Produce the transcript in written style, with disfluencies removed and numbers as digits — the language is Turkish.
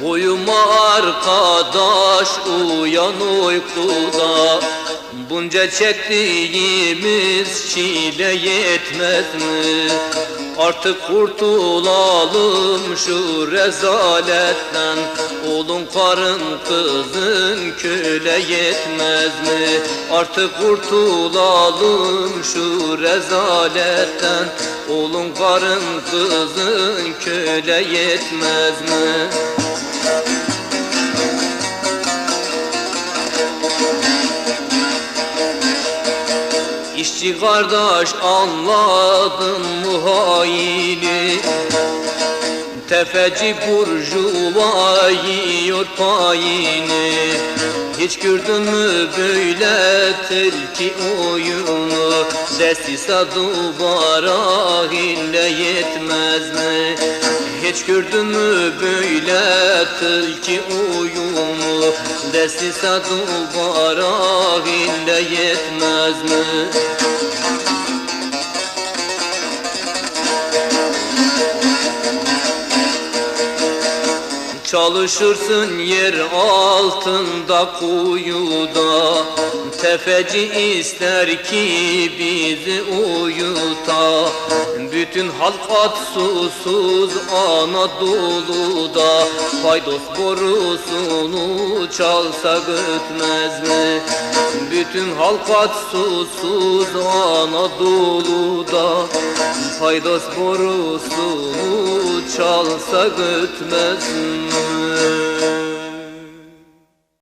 Uyuma arkadaş, uyan uykuda. Bunca çektiğimiz çile yetmez mi? Artık kurtulalım şu rezaletten. Oğlun karın kızın köle yetmez mi? Artık kurtulalım şu rezaletten. Oğlun karın kızın köle yetmez mi? İşçi kardeş, anladın mı haini? Tefeci burjuva yiyor payini. Hiç gördün mü böyle tilki oyunu? Destisa duvara hille yetmez mi? Hiç gördün mü böyle tilki oyunu? Destisa duvara hille yetmez mi? Çalışırsın yer altında kuyuda. Tefeci ister ki bizi uyuta. Bütün halk aç susuz Anadolu'da. Paydos borusunu çalsa ötmez mi? Bütün halk aç susuz Anadolu'da. Paydos borusunu çalsa ötmez mi?